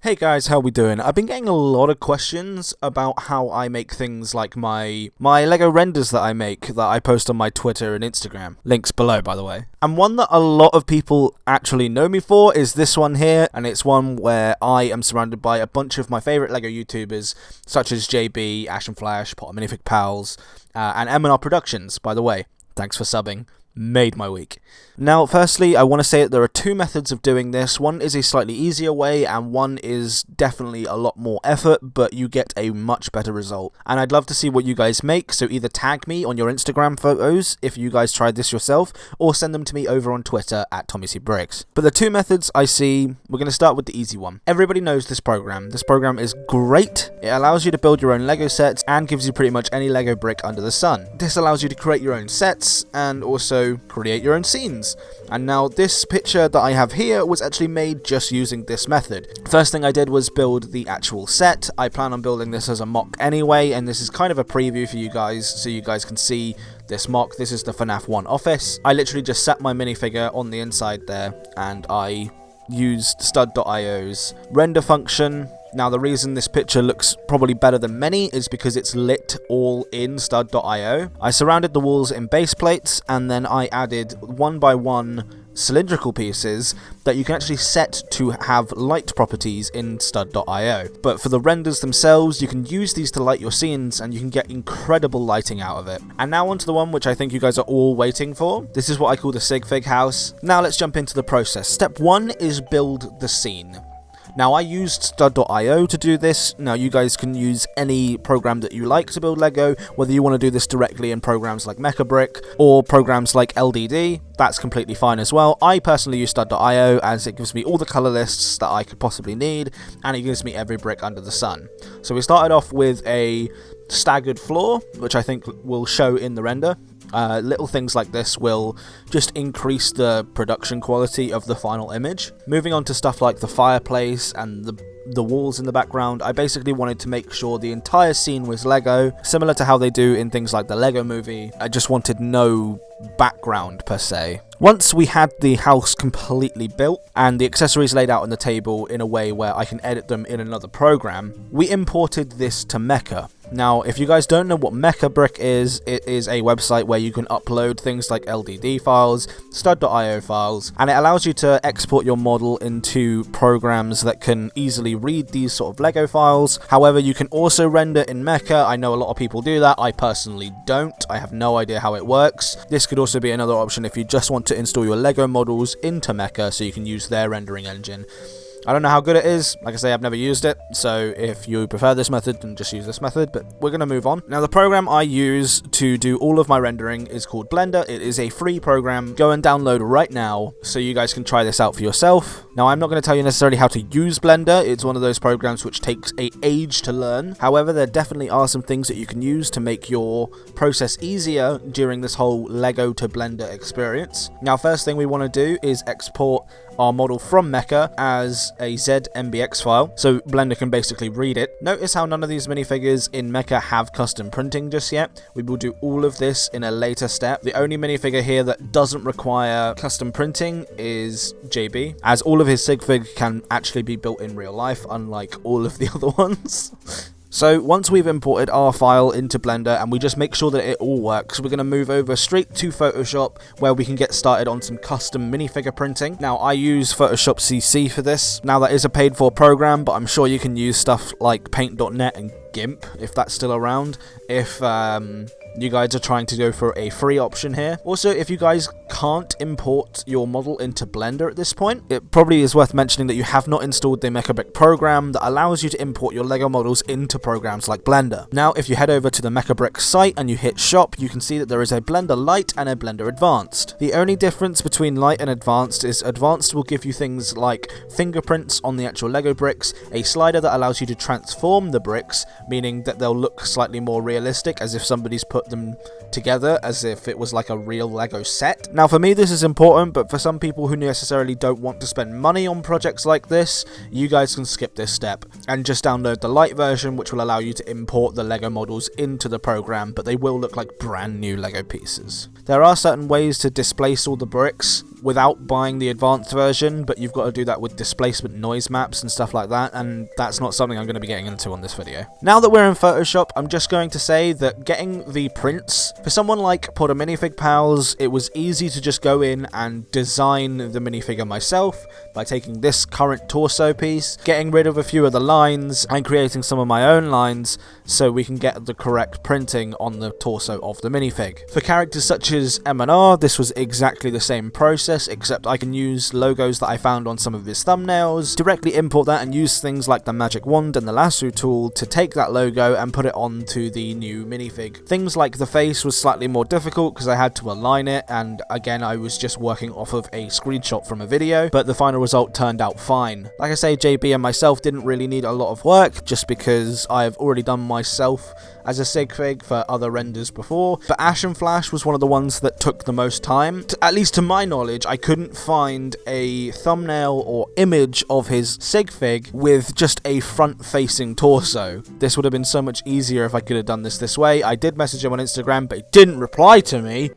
Hey guys, how we doing? I've been getting a lot of questions about how I make things like my Lego renders that I make that I post on my Twitter and Instagram. Links below, by the way. And one that a lot of people actually know me for is this one here, and it's one where I am surrounded by a bunch of my favourite Lego YouTubers, such as JB, ashnflash, potterminifigpals, and mandrproductions, by the way. Thanks for subbing. Made my week. Now, firstly, I want to say that there are two methods of doing this. One is a slightly easier way, and one is definitely a lot more effort, but you get a much better result. And I'd love to see what you guys make, so either tag me on your Instagram photos if you guys tried this yourself, or send them to me over on Twitter at TommyCBricks. But the two methods I see, we're going to start with the easy one. Everybody knows this program. This program is great. It allows you to build your own Lego sets and gives you pretty much any Lego brick under the sun. This allows you to create your own sets and also create your own scenes. And now this picture that I have here was actually made just using this method. First thing I did was build the actual set. I plan on building this as a mock anyway, and this is kind of a preview for you guys so you guys can see this mock. This is the FNAF 1 office. I literally just set my minifigure on the inside there, and I used stud.io's render function. Now, the reason this picture looks probably better than many is because it's lit all in stud.io. I surrounded the walls in base plates, and then I added 1x1 cylindrical pieces that you can actually set to have light properties in stud.io. But for the renders themselves, you can use these to light your scenes, and you can get incredible lighting out of it. And now onto the one which I think you guys are all waiting for. This is what I call the sig fig house. Now let's jump into the process. Step 1 is build the scene. Now, I used stud.io to do this. Now, you guys can use any program that you like to build Lego, whether you want to do this directly in programs like MechaBrick or programs like LDD. That's completely fine as well. I personally use stud.io as it gives me all the color lists that I could possibly need, and it gives me every brick under the sun. So we started off with a staggered floor, which I think will show in the render. Little things like this will just increase the production quality of the final image. Moving on to stuff like the fireplace and the walls in the background, I basically wanted to make sure the entire scene was Lego, similar to how they do in things like the Lego Movie. I just wanted no background per se. Once we had the house completely built and the accessories laid out on the table in a way where I can edit them in another program, we imported this to Mecha. Now, if you guys don't know what MechaBrick is, it is a website where you can upload things like LDD files, stud.io files, and it allows you to export your model into programs that can easily read these sort of Lego files. However, you can also render in Mecha. I know a lot of people do that. I personally don't. I have no idea how it works. This could also be another option if you just want to install your Lego models into Mecha so you can use their rendering engine. I don't know how good it is. Like I say, I've never used it, so if you prefer this method, then just use this method, but we're going to move on. Now, the program I use to do all of my rendering is called Blender. It is a free program. Go and download right now so you guys can try this out for yourself. Now, I'm not going to tell you necessarily how to use Blender. It's one of those programs which takes an age to learn. However, there definitely are some things that you can use to make your process easier during this whole Lego to Blender experience. Now, first thing we want to do is export our model from Mecha as a ZMBX file, so Blender can basically read it. Notice how none of these minifigures in Mecha have custom printing just yet. We will do all of this in a later step. The only minifigure here that doesn't require custom printing is JB, as all of his sig fig can actually be built in real life, unlike all of the other ones. So once we've imported our file into Blender and we just make sure that it all works, we're going to move over straight to Photoshop where we can get started on some custom minifigure printing. Now, I use Photoshop CC for this. Now, that is a paid for program, but I'm sure you can use stuff like Paint.net and GIMP if that's still around. If you guys are trying to go for a free option here. Also, if you guys can't import your model into Blender at this point, it probably is worth mentioning that you have not installed the MechaBrick program that allows you to import your Lego models into programs like Blender. Now, if you head over to the MechaBrick site and you hit shop, you can see that there is a Blender Lite and a Blender Advanced. The only difference between Lite and Advanced is Advanced will give you things like fingerprints on the actual Lego bricks, a slider that allows you to transform the bricks, meaning that they'll look slightly more realistic, as if somebody's put them together as if it was like a real Lego set. Now, for me, this is important, but for some people who necessarily don't want to spend money on projects like this, you guys can skip this step and just download the Lite version, which will allow you to import the Lego models into the program, but they will look like brand new Lego pieces. There are certain ways to displace all the bricks. without buying the advanced version, but you've got to do that with displacement noise maps and stuff like that, and that's not something I'm going to be getting into on this video. Now that we're in Photoshop, I'm just going to say that getting the prints, for someone like potterminifigpals, it was easy to just go in and design the minifigure myself by taking this current torso piece, getting rid of a few of the lines, and creating some of my own lines so we can get the correct printing on the torso of the minifig. For characters such as M&R, this was exactly the same process, except I can use logos that I found on some of his thumbnails, directly import that and use things like the magic wand and the lasso tool to take that logo and put it onto the new minifig. Things like the face was slightly more difficult because I had to align it, and again I was just working off of a screenshot from a video, but the final result turned out fine. Like I say, JB and myself didn't really need a lot of work just because I've already done myself as a sig fig for other renders before, but ashnflash was one of the ones that took the most time. At least to my knowledge, I couldn't find a thumbnail or image of his sig fig with just a front-facing torso. This would have been so much easier if I could have done this way. I did message him on Instagram, but he didn't reply to me.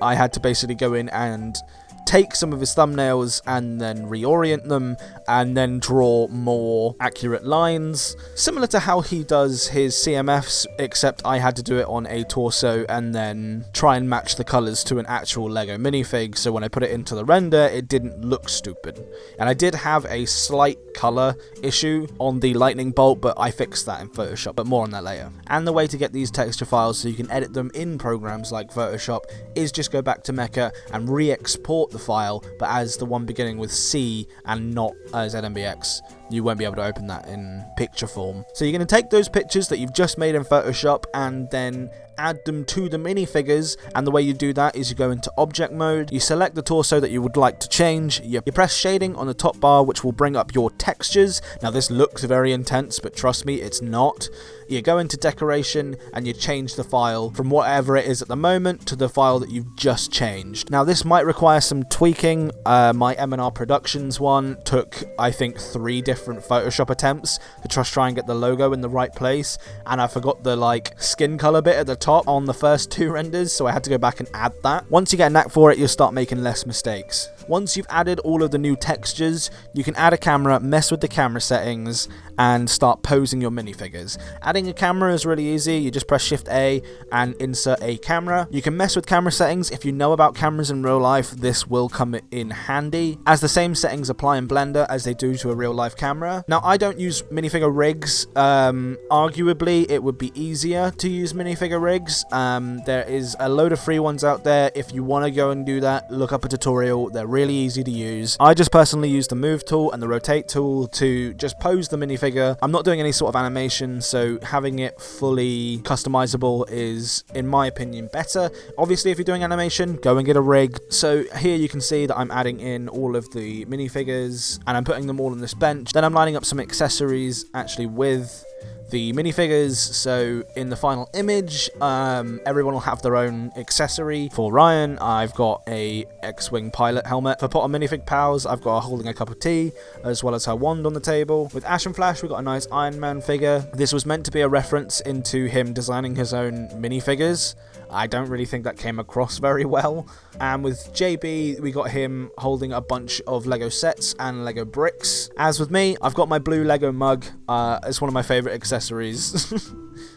I had to basically go in and take some of his thumbnails and then reorient them and then draw more accurate lines, similar to how he does his CMFs, except I had to do it on a torso and then try and match the colours to an actual Lego minifig, so when I put it into the render it didn't look stupid. And I did have a slight colour issue on the lightning bolt, but I fixed that in Photoshop, but more on that later. And the way to get these texture files so you can edit them in programs like Photoshop is just go back to Mecha and re-export the file, but as the one beginning with C and not as NMBX. You won't be able to open that in picture form. So you're going to take those pictures that you've just made in Photoshop and then add them to the minifigures, and the way you do that is you go into object mode, you select the torso that you would like to change, you press shading on the top bar, which will bring up your textures. Now this looks very intense, but trust me, it's not. You go into decoration and you change the file from whatever it is at the moment to the file that you've just changed. Now this might require some tweaking. My mandrproductions one took, I think, 3 different Photoshop attempts to try and get the logo in the right place, and I forgot the skin color bit at the top on the first 2 renders, so I had to go back and add that. Once you get a knack for it, you'll start making less mistakes. Once you've added all of the new textures, you can add a camera, mess with the camera settings, and start posing your minifigures. Adding a camera is really easy. You just press Shift A and insert a camera. You can mess with camera settings. If you know about cameras in real life, this will come in handy, as the same settings apply in Blender as they do to a real life camera. Now, I don't use minifigure rigs. Arguably, it would be easier to use minifigure rigs. There is a load of free ones out there. If you want to go and do that, look up a tutorial. They're really easy to use. I just personally use the move tool and the rotate tool to just pose the minifigure. I'm not doing any sort of animation, so having it fully customizable is, in my opinion, better. Obviously, if you're doing animation, go and get a rig. So here you can see that I'm adding in all of the minifigures and I'm putting them all on this bench. Then I'm lining up some accessories actually with the minifigures, so in the final image, everyone will have their own accessory. For Ryan, I've got a X-Wing pilot helmet. For potterminifigpals, I've got her holding a cup of tea, as well as her wand on the table. With ashnflash, we've got a nice Iron Man figure. This was meant to be a reference into him designing his own minifigures. I don't really think that came across very well. And with JB, we got him holding a bunch of Lego sets and Lego bricks. As with me, I've got my blue Lego mug. It's one of my favourite accessories.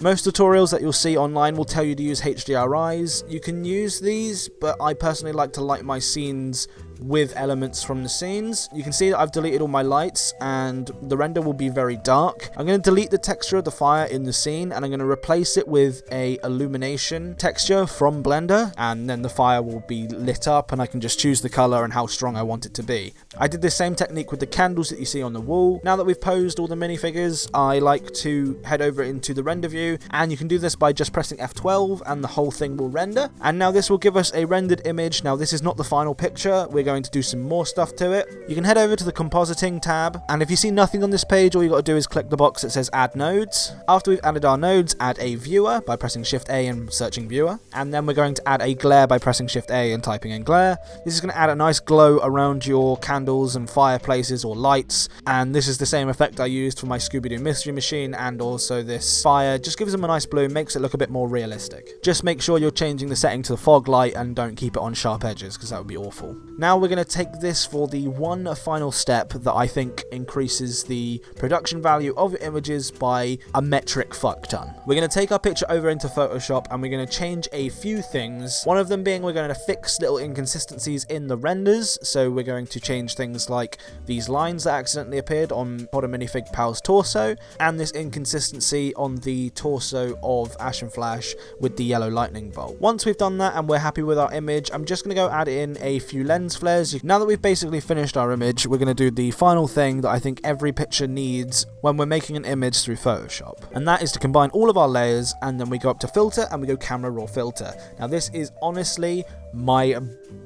Most tutorials that you'll see online will tell you to use HDRIs. You can use these, but I personally like to light my scenes with elements from the scenes. You can see that I've deleted all my lights and the render will be very dark. I'm going to delete the texture of the fire in the scene and I'm going to replace it with a illumination texture from Blender, and then the fire will be lit up and I can just choose the color and how strong I want it to be. I did the same technique with the candles that you see on the wall. Now that we've posed all the minifigures, I like to head over into the render view, and you can do this by just pressing F12 and the whole thing will render. And now this will give us a rendered image. Now this is not the final picture. We're going to do some more stuff to it. You can head over to the compositing tab, and if you see nothing on this page, all you got to do is click the box that says add nodes. After we've added our nodes, add a viewer by pressing Shift A and searching viewer, and then we're going to add a glare by pressing Shift A and typing in glare. This is going to add a nice glow around your candles and fireplaces or lights, and this is the same effect I used for my Scooby-Doo Mystery Machine, and also this fire just gives them a nice blue, makes it look a bit more realistic. Just make sure you're changing the setting to the fog light and don't keep it on sharp edges, because that would be awful. Now we're going to take this for the one final step that I think increases the production value of your images by a metric fuck ton. We're going to take our picture over into Photoshop and we're going to change a few things. One of them being we're going to fix little inconsistencies in the renders. So we're going to change things like these lines that accidentally appeared on potterminifigpals torso, and this inconsistency on the torso of ashnflash with the yellow lightning bolt. Once we've done that and we're happy with our image, I'm just going to go add in a few lens flares. Now that we've basically finished our image, we're going to do the final thing that I think every picture needs when we're making an image through Photoshop, and that is to combine all of our layers, and then we go up to filter and we go camera raw filter. Now this is honestly my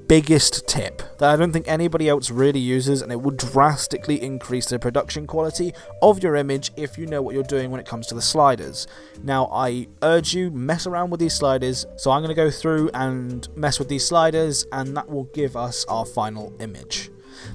biggest tip that I don't think anybody else really uses, and it will drastically increase the production quality of your image if you know what you're doing when it comes to the sliders. Now I urge you, mess around with these sliders, so I'm going to go through and mess with these sliders, and that will give us our final image.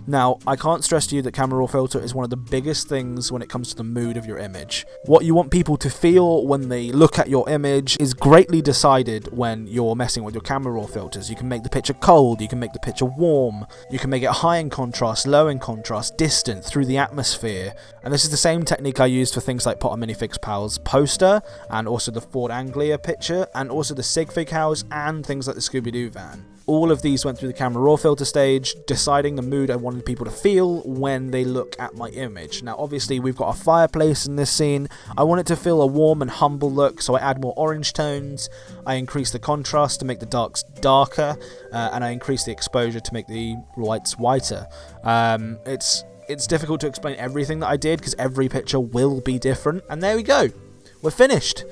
Now, I can't stress to you that camera raw filter is one of the biggest things when it comes to the mood of your image. What you want people to feel when they look at your image is greatly decided when you're messing with your camera raw filters. You can make the picture cold, you can make the picture warm, you can make it high in contrast, low in contrast, distant, through the atmosphere. And this is the same technique I used for things like potterminifigpals poster, and also the Ford Anglia picture, and also the Sigfig house, and things like the Scooby-Doo van. All of these went through the camera raw filter stage, deciding the mood I wanted people to feel when they look at my image. Now obviously we've got a fireplace in this scene. I want it to feel a warm and humble look, so I add more orange tones, I increase the contrast to make the darks darker, and I increase the exposure to make the lights whiter. It's difficult to explain everything that I did because every picture will be different, and there we go, we're finished.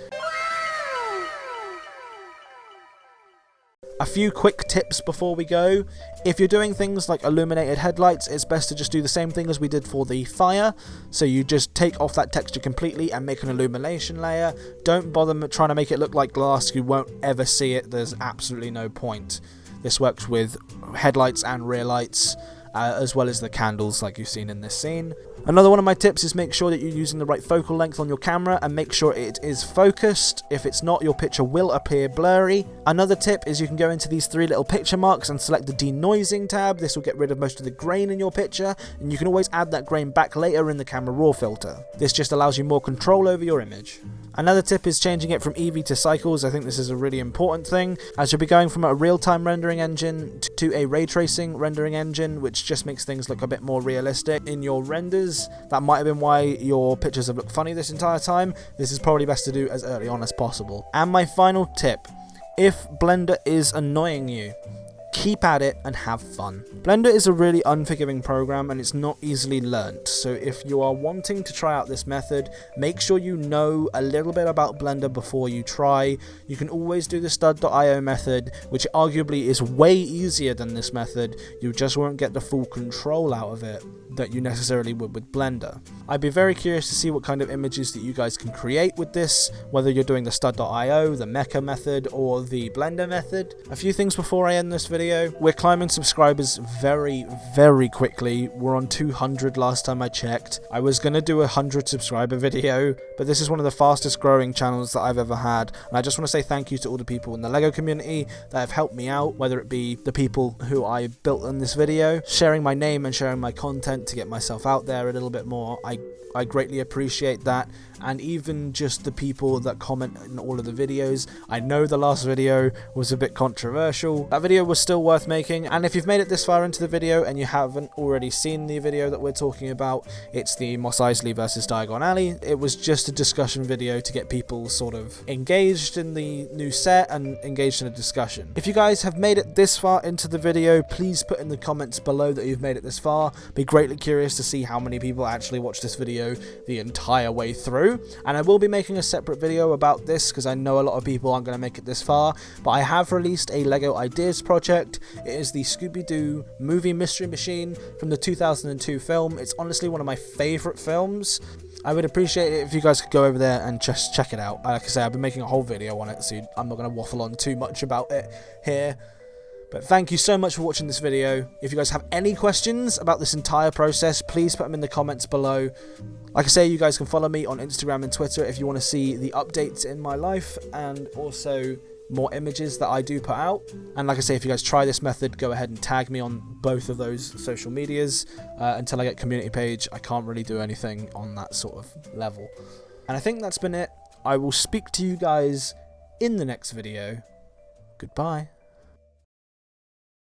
A few quick tips before we go. If you're doing things like illuminated headlights, it's best to just do the same thing as we did for the fire. So you just take off that texture completely and make an illumination layer. Don't bother trying to make it look like glass, you won't ever see it, there's absolutely no point. This works with headlights and rear lights, as well as the candles like you've seen in this scene. Another one of my tips is make sure that you're using the right focal length on your camera and make sure it is focused. If it's not, your picture will appear blurry. Another tip is you can go into these three little picture marks and select the denoising tab. This will get rid of most of the grain in your picture, and you can always add that grain back later in the camera raw filter. This just allows you more control over your image. Another tip is changing it from Eevee to cycles. I think this is a really important thing, as you'll be going from a real-time rendering engine to a ray tracing rendering engine, which just makes things look a bit more realistic in your renders. That might have been why your pictures have looked funny this entire time. This is probably best to do as early on as possible. And my final tip, if Blender is annoying you, keep at it and have fun. Blender is a really unforgiving program and it's not easily learnt, so if you are wanting to try out this method, make sure you know a little bit about Blender before you try. You can always do the stud.io method, which arguably is way easier than this method. You just won't get the full control out of it that you necessarily would with Blender. I'd be very curious to see what kind of images that you guys can create with this, whether you're doing the stud.io, the mecha method, or the Blender method. A few things before I end this video. We're climbing subscribers very, very quickly. We're on 200 last time I checked. I was going to do a 100 subscriber video, but this is one of the fastest growing channels that I've ever had. And I just want to say thank you to all the people in the LEGO community that have helped me out, whether it be the people who I built in this video, sharing my name and sharing my content to get myself out there a little bit more. I greatly appreciate that, and even just the people that comment in all of the videos. I know the last video was a bit controversial. That video was still worth making, and if you've made it this far into the video and you haven't already seen the video that we're talking about, it's the Mos Eisley versus Diagon Alley. It was just a discussion video to get people sort of engaged in the new set and engaged in a discussion. If you guys have made it this far into the video, please put in the comments below that you've made it this far. Be greatly curious to see how many people actually watch this video the entire way through, and I will be making a separate video about this because I know a lot of people aren't going to make it this far, but I have released a LEGO Ideas project project. It is the Scooby-Doo movie Mystery Machine from the 2002 film. It's honestly one of my favourite films. I would appreciate it if you guys could go over there and just check it out. Like I say, I've been making a whole video on it, so I'm not going to waffle on too much about it here. But thank you so much for watching this video. If you guys have any questions about this entire process, please put them in the comments below. Like I say, you guys can follow me on Instagram and Twitter if you want to see the updates in my life and also more images that I do put out. And like I say, if you guys try this method, go ahead and tag me on both of those social medias. Until I get community page, I can't really do anything on that sort of level. And I think that's been it. I will speak to you guys in the next video. Goodbye.